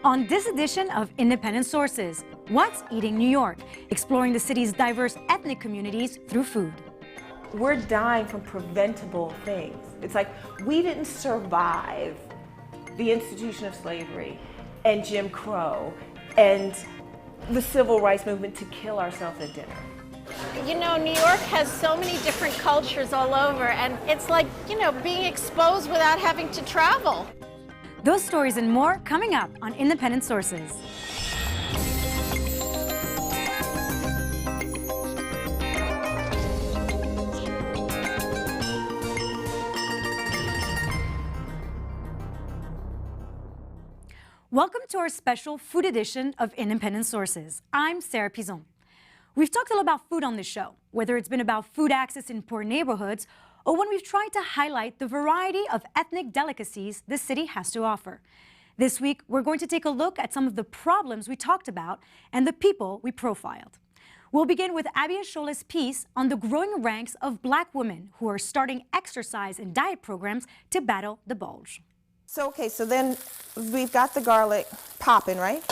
On this edition of Independent Sources, What's Eating New York? Exploring the city's diverse ethnic communities through food. We're dying from preventable things. It's like we didn't survive the institution of slavery and Jim Crow and the civil rights movement to kill ourselves at dinner. You know, New York has so many different cultures all over, and it's like, you know, being exposed without having to travel. Those stories and more coming up on Independent Sources. Welcome to our special food edition of Independent Sources. I'm Sarah Pizon. We've talked a lot about food on this show, whether it's been about food access in poor neighborhoods or when we've tried to highlight the variety of ethnic delicacies the city has to offer. This week, we're going to take a look at some of the problems we talked about and the people we profiled. We'll begin with Abby Ashola's piece on the growing ranks of Black women who are starting exercise and diet programs to battle the bulge. So then we've got the garlic popping, right?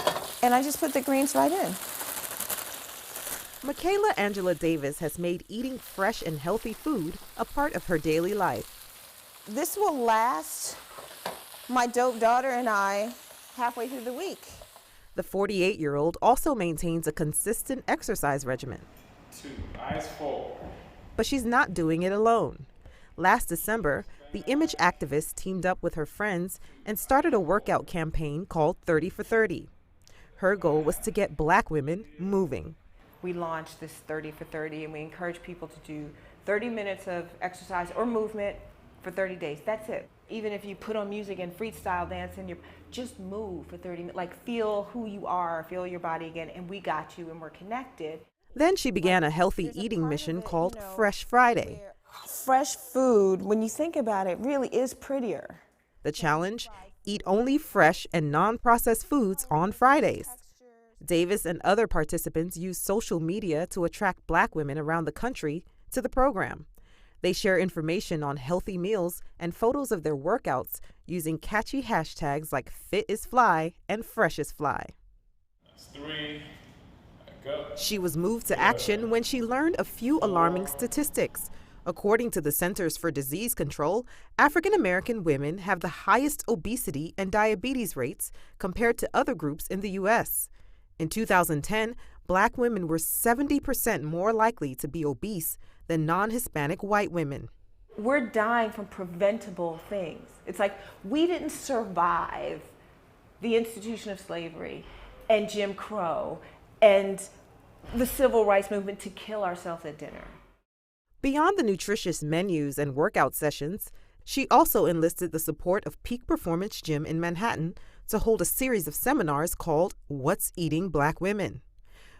And I just put the greens right in. Michaela Angela Davis has made eating fresh and healthy food a part of her daily life. This will last my dope daughter and I halfway through the week. The 48-year-old also maintains a consistent exercise regimen. 2, eyes forward. But she's not doing it alone. Last December, the image activist teamed up with her friends and started a workout campaign called 30 for 30. Her goal was to get Black women moving. We launched this 30 for 30 and we encourage people to do 30 minutes of exercise or movement for 30 days. That's it. Even if you put on music and freestyle dance and you just move for 30 minutes, like feel who you are, feel your body again, and we got you and we're connected. Then she began a healthy eating mission called Fresh Friday. Fresh food, when you think about it, really is prettier. The challenge? Eat only fresh and non-processed foods on Fridays. Davis and other participants use social media to attract Black women around the country to the program. They share information on healthy meals and photos of their workouts using catchy hashtags like FitIsFly and FreshIsFly. That's 3, go. She was moved to action when she learned a few alarming statistics. According to the Centers for Disease Control, African American women have the highest obesity and diabetes rates compared to other groups in the U.S. In 2010, Black women were 70% more likely to be obese than non-Hispanic white women. We're dying from preventable things. It's like we didn't survive the institution of slavery and Jim Crow and the civil rights movement to kill ourselves at dinner. Beyond the nutritious menus and workout sessions, she also enlisted the support of Peak Performance Gym in Manhattan to hold a series of seminars called What's Eating Black Women.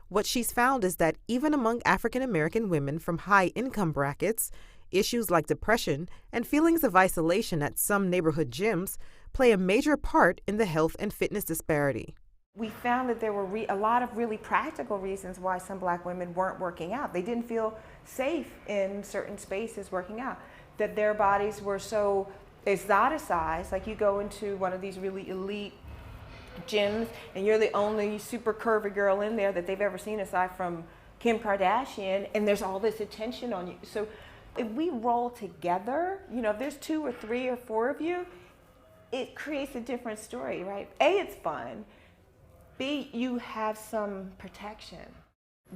What she's found is that even among African American women from high income brackets, issues like depression and feelings of isolation at some neighborhood gyms play a major part in the health and fitness disparity. We found that there were a lot of really practical reasons why some Black women weren't working out. They didn't feel safe in certain spaces working out, that their bodies were so exoticized. Like you go into one of these really elite gyms and you're the only super curvy girl in there that they've ever seen aside from Kim Kardashian, and there's all this attention on you. So if we roll together, you know, if there's 2 or 3 or 4 of you, it creates a different story, right? A, it's fun. B, you have some protection.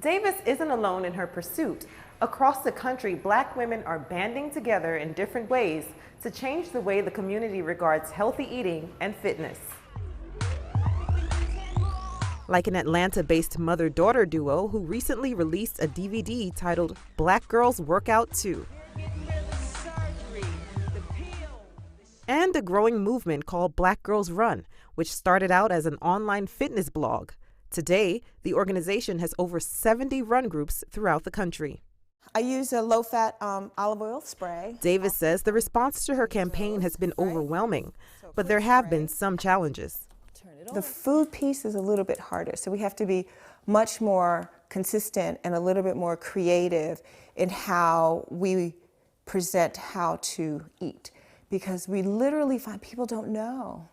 Davis isn't alone in her pursuit. Across the country, Black women are banding together in different ways to change the way the community regards healthy eating and fitness. Like an Atlanta-based mother-daughter duo who recently released a DVD titled Black Girls Workout 2. And a growing movement called Black Girls Run, which started out as an online fitness blog. Today, the organization has over 70 run groups throughout the country. I use a low-fat olive oil spray. Davis says the response to her campaign has been overwhelming, but there have been some challenges. The food piece is a little bit harder, so we have to be much more consistent and a little bit more creative in how we present how to eat, because we literally find people don't know.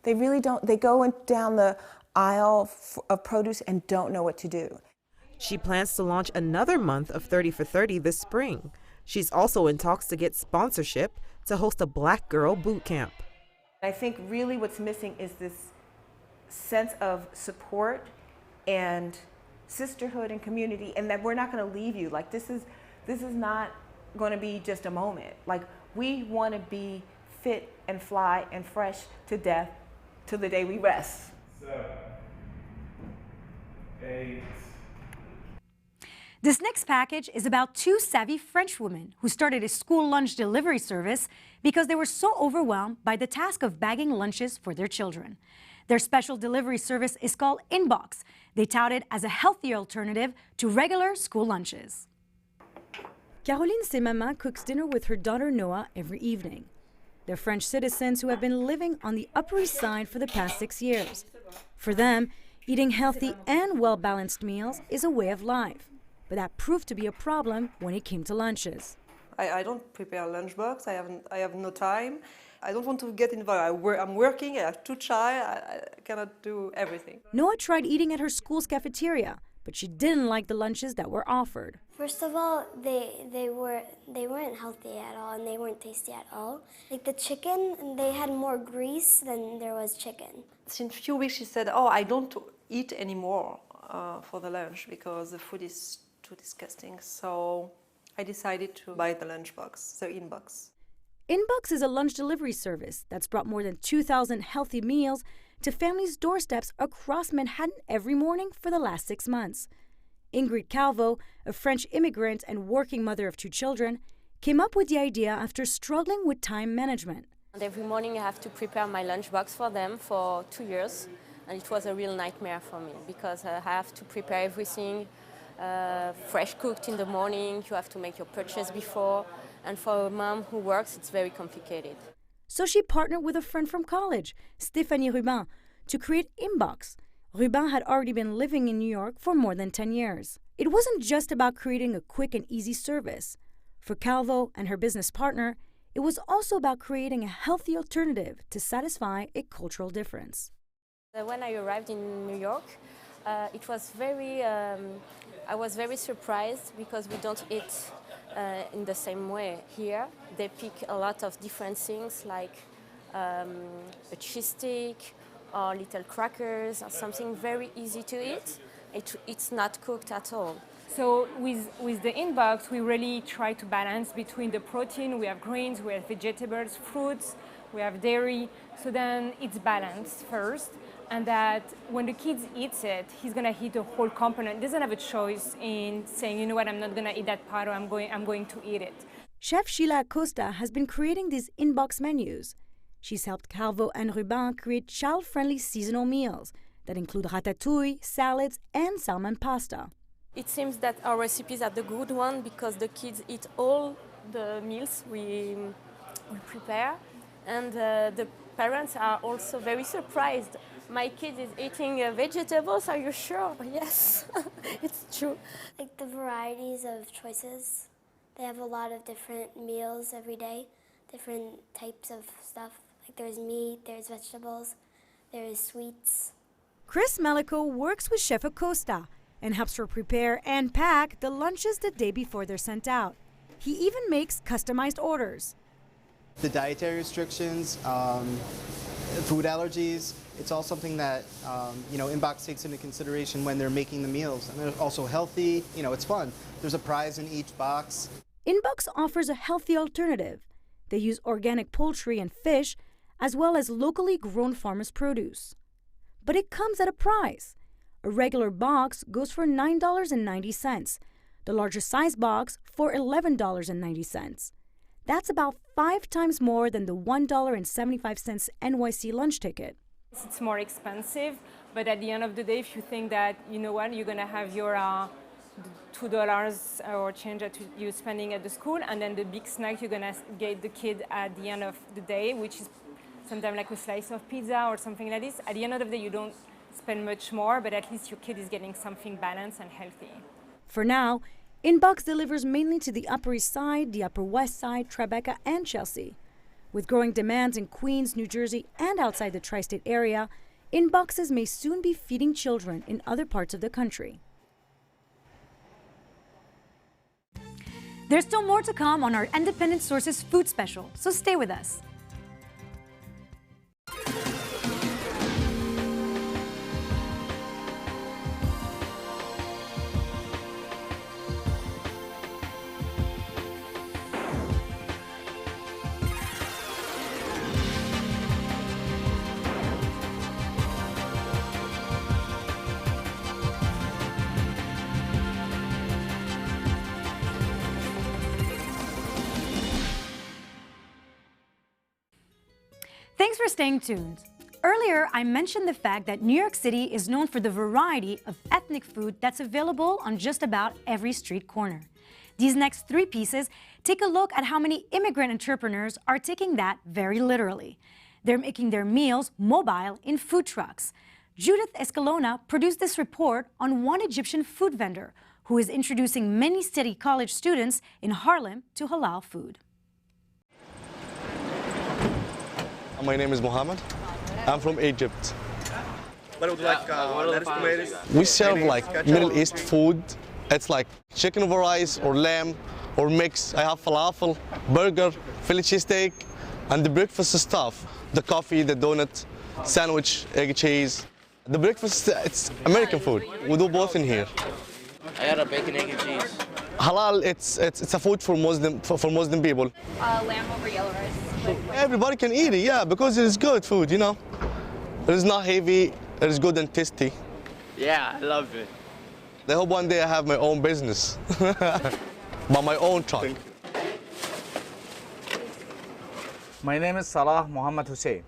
They really don't, they go down the aisle of produce and don't know what to do. She plans to launch another month of 30 for 30 this spring. She's also in talks to get sponsorship to host a Black Girl boot camp. I think really what's missing is this sense of support and sisterhood and community, and that we're not going to leave you. Like this is not going to be just a moment. Like we want to be fit and fly and fresh to death till the day we rest. 7, 8. This next package is about two savvy French women who started a school lunch delivery service because they were so overwhelmed by the task of bagging lunches for their children. Their special delivery service is called Inbox. They tout it as a healthier alternative to regular school lunches. Caroline Semama cooks dinner with her daughter Noah every evening. They're French citizens who have been living on the Upper East Side for the past 6 years. For them, eating healthy and well-balanced meals is a way of life. But that proved to be a problem when it came to lunches. I don't prepare lunchbox. I have no time. I don't want to get involved. I'm working. I have 2 child. I cannot do everything. Noah tried eating at her school's cafeteria, but she didn't like the lunches that were offered. First of all, they weren't healthy at all, and they weren't tasty at all. Like the chicken, they had more grease than there was chicken. Since a few weeks, she said, "Oh, I don't eat anymore for the lunch because the food is too disgusting." So I decided to buy the lunchbox, the Inbox. Inbox is a lunch delivery service that's brought more than 2,000 healthy meals to families' doorsteps across Manhattan every morning for the last 6 months. Ingrid Calvo, a French immigrant and working mother of 2 children, came up with the idea after struggling with time management. And every morning I have to prepare my lunchbox for them for 2 years, and it was a real nightmare for me because I have to prepare everything fresh cooked in the morning. You have to make your purchase before, and for a mom who works, it's very complicated. So she partnered with a friend from college, Stéphanie Rubin, to create Inbox. Rubin had already been living in New York for more than 10 years. It wasn't just about creating a quick and easy service. For Calvo and her business partner, it was also about creating a healthy alternative to satisfy a cultural difference. When I arrived in New York, it was I was very surprised because we don't eat in the same way here. They pick a lot of different things like a cheese stick or little crackers or something very easy to eat. It's not cooked at all. So with the Inbox, we really try to balance between the protein. We have grains, we have vegetables, fruits, we have dairy. So then it's balanced first. And that when the kid eats it, he's gonna eat the whole component. He doesn't have a choice in saying, you know what, I'm not gonna eat that part, or I'm going to eat it. Chef Sheila Acosta has been creating these Inbox menus. She's helped Calvo and Rubin create child-friendly seasonal meals that include ratatouille, salads, and salmon pasta. It seems that our recipes are the good one because the kids eat all the meals we prepare, and the parents are also very surprised. My kid is eating vegetables, are you sure? Yes, it's true. Like the varieties of choices. They have a lot of different meals every day, different types of stuff. Like there's meat, there's vegetables, there's sweets. Chris Melico works with Chef Acosta and helps her prepare and pack the lunches the day before they're sent out. He even makes customized orders. The dietary restrictions, food allergies, it's all something that Inbox takes into consideration when they're making the meals. And they're also healthy, it's fun. There's a prize in each box. Inbox offers a healthy alternative. They use organic poultry and fish, as well as locally grown farmers' produce. But it comes at a price. A regular box goes for $9.90, the larger size box for $11.90. That's about 5 times more than the $1.75 NYC lunch ticket. It's more expensive, but at the end of the day, if you think that, you know what, you're gonna have your $2 or change that you're spending at the school, and then the big snack you're gonna get the kid at the end of the day, which is sometimes like a slice of pizza or something like this. At the end of the day, you don't spend much more, but at least your kid is getting something balanced and healthy. For now, Inbox delivers mainly to the Upper East Side, the Upper West Side, Tribeca, and Chelsea. With growing demands in Queens, New Jersey, and outside the tri-state area, inboxes may soon be feeding children in other parts of the country. There's still more to come on our Independent Sources food special, so stay with us. Thanks for staying tuned. Earlier, I mentioned the fact that New York City is known for the variety of ethnic food that's available on just about every street corner. These next 3 pieces take a look at how many immigrant entrepreneurs are taking that very literally. They're making their meals mobile in food trucks. Judith Escalona produced this report on one Egyptian food vendor who is introducing many city college students in Harlem to halal food. My name is Mohammed. I'm from Egypt. We serve like Middle East food. It's like chicken over rice or lamb or mix. I have falafel, burger, Philly cheesesteak, and the breakfast stuff. The coffee, the donut, sandwich, egg cheese. The breakfast, it's American food. We do both in here. I had a bacon, egg, and cheese. Halal, it's a food for Muslim people. Lamb over yellow rice. Everybody can eat it, yeah, because it is good food, you know. It is not heavy, it is good and tasty. Yeah, I love it. I hope one day I have my own business, but my own truck. My name is Salah Muhammad Hussein.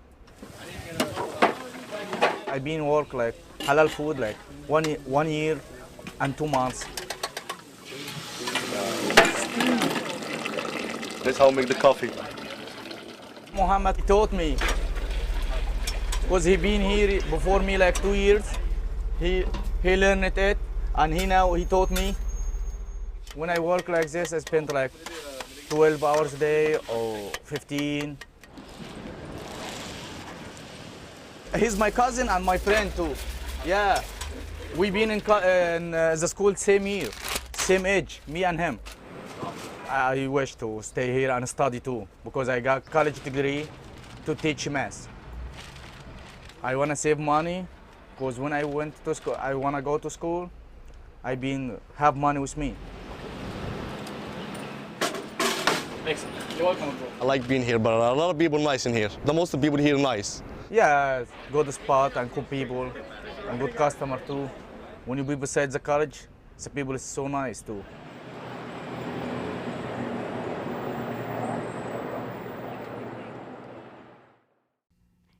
I've been work like halal food like one year and 2 months. That's how I make the coffee. Muhammad taught me, because he been here before me like 2 years. He learned it, and he taught me. When I work like this, I spend like 12 hours a day or 15. He's my cousin and my friend too. Yeah, we been in the school same year, same age, me and him. I wish to stay here and study too, because I got college degree to teach math. I want to save money, because when I went to school, I want to go to school, I have money with me. Thanks. You're welcome, bro. I like being here, but a lot of people nice in here. The most of the people here are nice. Yeah, good spot and good people and good customer too. When you be beside the college, the people is so nice too.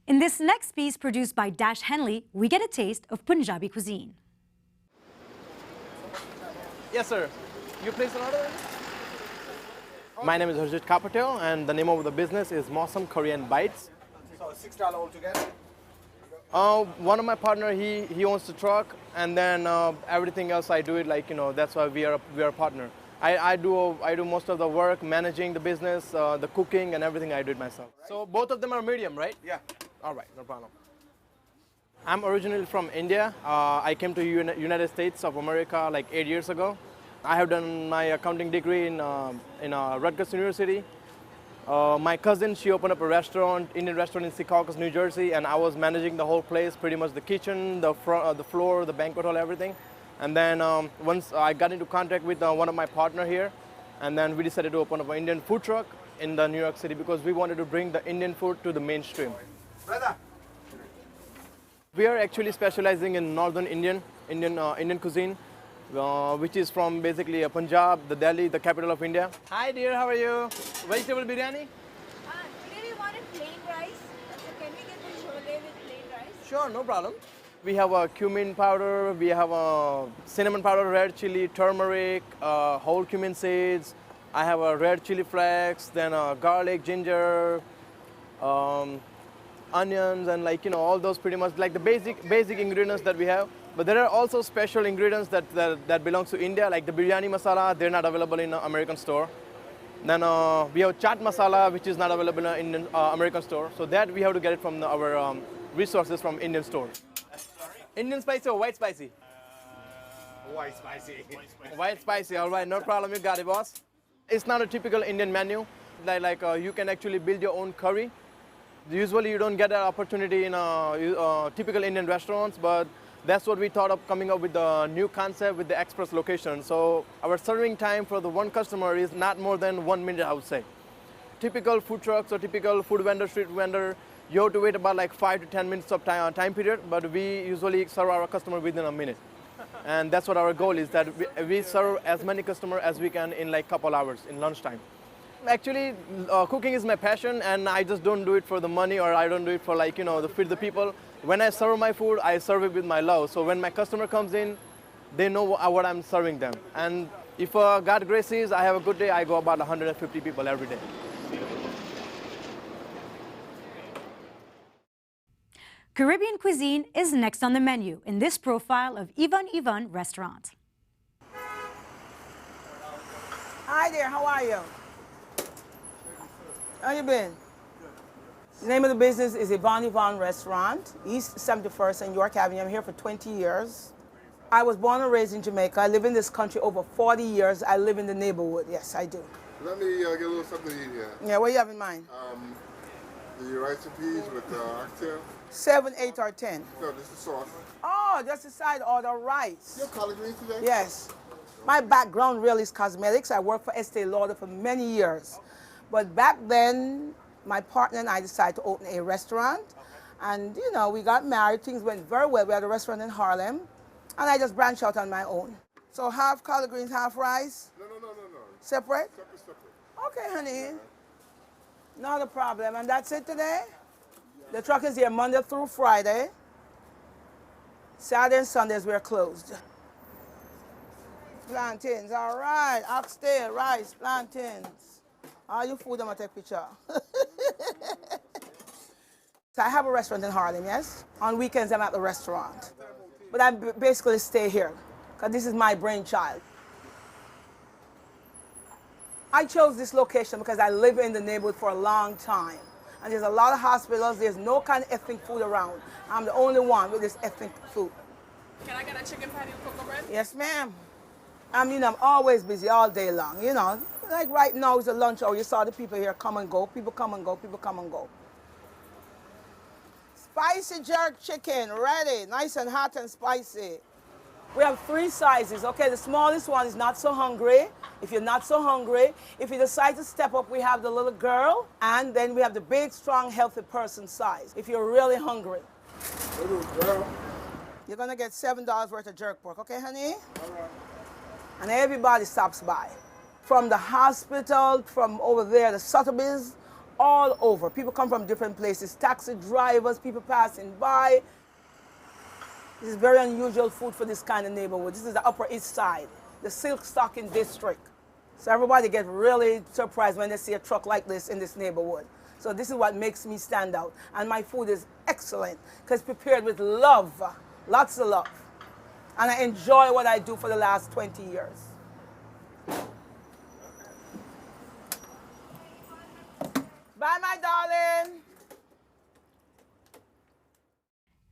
In this next piece produced by Dash Henley, we get a taste of Punjabi cuisine. Yes, sir. You place an order? My name is Harjit Kapatel, and the name of the business is Mawsam Korean Bites. So $6 altogether? One of my partner, he owns the truck, and then everything else I do it like, you know, that's why we are a partner. I do most of the work, managing the business, the cooking, and everything I do it myself. So both of them are medium, right? Yeah. All right, no problem. I'm originally from India. I came to United States of America like 8 years ago. I have done my accounting degree in Rutgers University. My cousin, she opened up a restaurant, Indian restaurant in Secaucus, New Jersey, and I was managing the whole place, pretty much the kitchen, the floor, the banquet hall, everything. And then once I got into contact with one of my partner here, and then we decided to open up an Indian food truck in the New York City because we wanted to bring the Indian food to the mainstream. Brother. We are actually specializing in northern Indian cuisine, which is from basically Punjab, the Delhi, the capital of India. Hi dear, how are you? Vegetable biryani? Today we want a plain rice. So can we get the chole with plain rice? Sure, no problem. We have a cumin powder, we have a cinnamon powder, red chili, turmeric, whole cumin seeds. I have a red chili flakes, then garlic, ginger, onions, and like, you know, all those pretty much like the basic ingredients that we have. But there are also special ingredients that belongs to India, like the biryani masala. They're not available in an American store. Then we have chaat masala, which is not available in an American store. So that we have to get it from our resources from Indian store. Indian spicy or white spicy? White spicy. White spicy, all right, no problem, you got it, boss. It's not a typical Indian menu. Like you can actually build your own curry. Usually you don't get that opportunity in typical Indian restaurants, but that's what we thought of coming up with the new concept with the express location. So our serving time for the one customer is not more than 1 minute, I would say. Typical food trucks or typical food vendor, street vendor, you have to wait about like 5 to 10 minutes of time period, but we usually serve our customer within a minute. And that's what our goal is, that we serve as many customers as we can in like couple hours in lunchtime. Actually, cooking is my passion, and I just don't do it for the money, or I don't do it for like, you know, to feed the people. When I serve my food, I serve it with my love. So when my customer comes in, they know what I'm serving them. And if God graces, I have a good day, I go about 150 people every day. Caribbean cuisine is next on the menu in this profile of Ivan restaurant. Hi there, how are you? How you been? The name of the business is Ivan Restaurant, East 71st and York Avenue. I'm here for 20 years. I was born and raised in Jamaica. I live in this country over 40 years. I live in the neighborhood. Yes, I do. Let me get a little something to eat here. Yeah, what do you have in mind? The rice and peas with oxtail. 7, 8, or 10? No, this is sauce. Oh, just a side order rice. You have collard greens today? Yes. My background really is cosmetics. I worked for Estee Lauder for many years. But back then, my partner and I decided to open a restaurant. And, you know, we got married. Things went very well. We had a restaurant in Harlem. And I just branched out on my own. So half collard greens, half rice? No. Separate? Separate. Okay, honey. Not a problem. And that's it today? The truck is here Monday through Friday. Saturday and Sundays we're closed. Plantains, all right. Oxtail, rice, plantains. All your food, I'm gonna take a picture. So I have a restaurant in Harlem, yes? On weekends I'm at the restaurant. But I basically stay here, because this is my brainchild. I chose this location because I live in the neighborhood for a long time. And there's a lot of hospitals, there's no kind of ethnic food around. I'm the only one with this ethnic food. Can I get a chicken patty with cocoa bread? Yes, ma'am. I mean, I'm always busy all day long, you know. Like right now, it's a lunch hour. You saw the people here come and go. People come and go, people come and go. Spicy jerk chicken, ready. Nice and hot and spicy. We have 3 sizes, okay? The smallest one is not so hungry. If you're not so hungry, if you decide to step up, we have the little girl, and then we have the big, strong, healthy person size, if you're really hungry. Little girl. You're gonna get $7 worth of jerk pork, okay, honey? All right. And everybody stops by. From the hospital, from over there, the Sotheby's, all over. People come from different places, taxi drivers, people passing by. This is very unusual food for this kind of neighborhood. This is the Upper East Side, the silk stocking district. So everybody gets really surprised when they see a truck like this in this neighborhood. So this is what makes me stand out. And my food is excellent because prepared with love, lots of love. And I enjoy what I do for the last 20 years. Bye, my darling.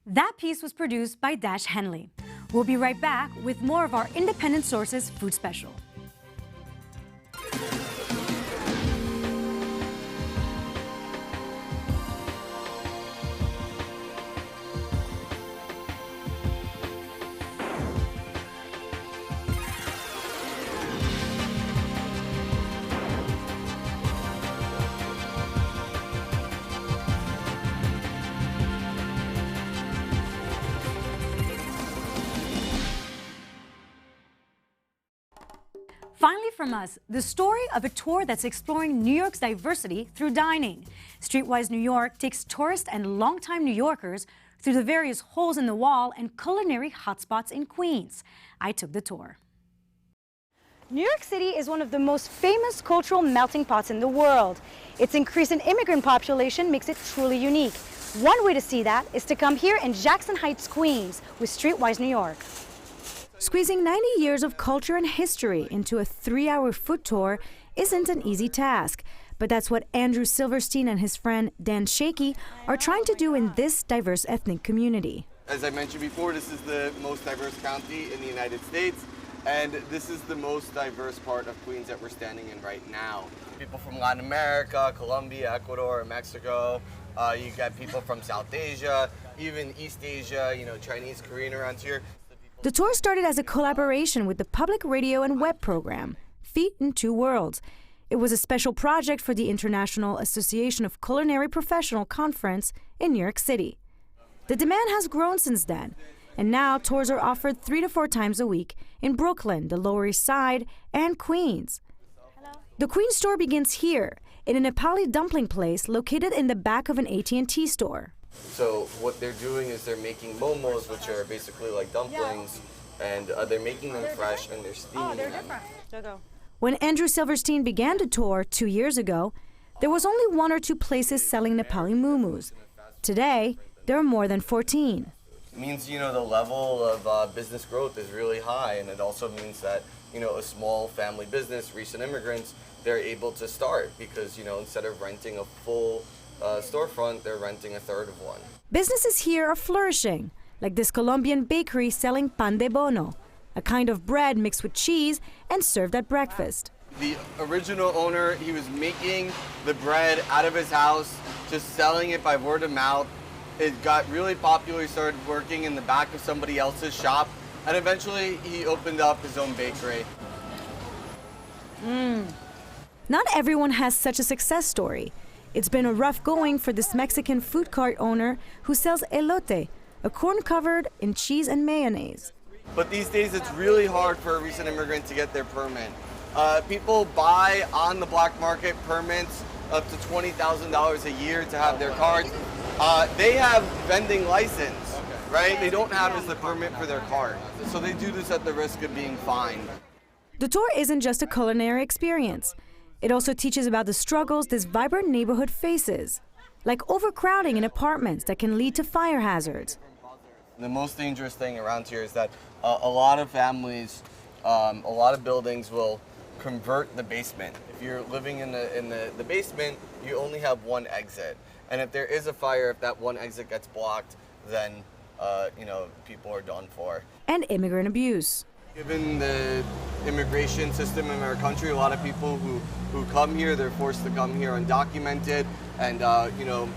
That piece was produced by Dash Henley. We'll be right back with more of our Independent Sources Food Special. Finally from us, the story of a tour that's exploring New York's diversity through dining. Streetwise New York takes tourists and longtime New Yorkers through the various holes in the wall and culinary hotspots in Queens. I took the tour. New York City is one of the most famous cultural melting pots in the world. Its increasing immigrant population makes it truly unique. One way to see that is to come here in Jackson Heights, Queens with Streetwise New York. Squeezing 90 years of culture and history into a 3-hour food tour isn't an easy task, but that's what Andrew Silverstein and his friend Dan Shaky are trying to do in this diverse ethnic community. As I mentioned before, this is the most diverse county in the United States, and this is the most diverse part of Queens that we're standing in right now. People from Latin America, Colombia, Ecuador, Mexico. You got people from South Asia, even East Asia, you know, Chinese, Korean around here. The tour started as a collaboration with the public radio and web program, Feet in Two Worlds. It was a special project for the International Association of Culinary Professional Conference in New York City. The demand has grown since then, and now tours are offered 3 to 4 times a week in Brooklyn, the Lower East Side, and Queens. The Queens store begins here, in a Nepali dumpling place located in the back of an AT&T store. So what they're doing is they're making momos, which are basically like dumplings, and they're making them fresh and they're steaming them. When Andrew Silverstein began the tour 2 years ago, there was only 1 or 2 places selling Nepali mumus. Today, there are more than 14. It means, you know, the level of business growth is really high, and it also means that, you know, a small family business, recent immigrants, they're able to start because, you know, instead of renting a full storefront, they're renting a third of one. Businesses here are flourishing, like this Colombian bakery selling pan de bono, a kind of bread mixed with cheese and served at breakfast. The original owner, he was making the bread out of his house, just selling it by word of mouth. It got really popular. He started working in the back of somebody else's shop, and eventually he opened up his own bakery. Not everyone has such a success story. It's been a rough going for this Mexican food cart owner who sells elote, a corn covered in cheese and mayonnaise. But these days it's really hard for a recent immigrant to get their permit. People buy on the black market permits up to $20,000 a year to have their carts. They have vending license, right? They don't have the permit for their cart. So they do this at the risk of being fined. The tour isn't just a culinary experience. It also teaches about the struggles this vibrant neighborhood faces, like overcrowding in apartments that can lead to fire hazards. The most dangerous thing around here is that a lot of families, a lot of buildings will convert the basement. If you're living in the basement, you only have one exit. And if there is a fire, if that one exit gets blocked, then you know, people are done for. And immigrant abuse. Given the immigration system in our country, a lot of people who come here, they're forced to come here undocumented, and you know,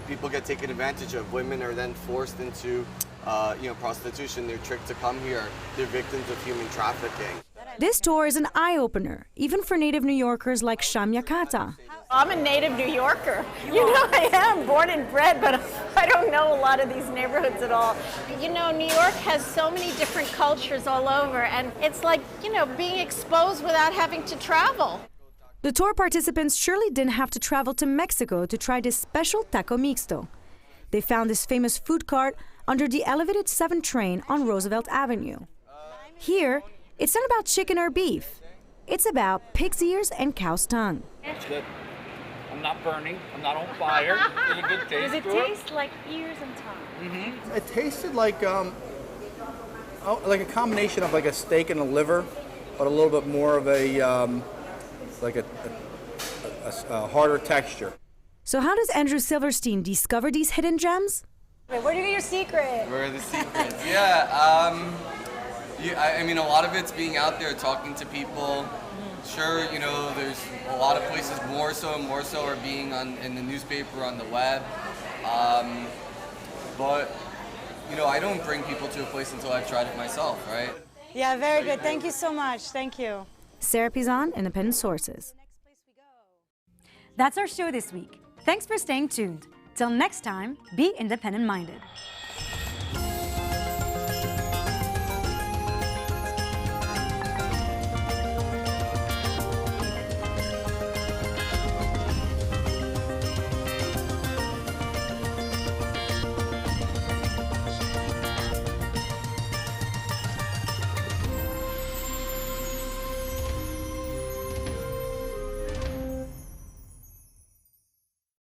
people get taken advantage of. Women are then forced into you know, prostitution. They're tricked to come here. They're victims of human trafficking. This tour is an eye-opener, even for native New Yorkers like Shamya Kata. I'm a native New Yorker. You know, I am born and bred, but I don't know a lot of these neighborhoods at all. You know, New York has so many different cultures all over, and it's like, you know, being exposed without having to travel. The tour participants surely didn't have to travel to Mexico to try this special taco mixto. They found this famous food cart under the elevated 7 train on Roosevelt Avenue. Here, it's not about chicken or beef. It's about pig's ears and cow's tongue. It's good. I'm not burning. I'm not on fire. There's a good taste. Does it taste like ears and tongue? Mm-hmm. It tasted like a combination of like a steak and a liver, but a little bit more of a like a harder texture. So how does Andrew Silverstein discover these hidden gems? Where do you get your secret? Where are the secrets? Yeah, I mean, a lot of it's being out there, talking to people. Sure, you know, there's a lot of places more so are being in the newspaper, on the web. But, you know, I don't bring people to a place until I've tried it myself, right? Yeah, very good. Thank you so much. Thank you. Sarah Pizon, Independent Sources. That's our show this week. Thanks for staying tuned. Till next time, be independent-minded.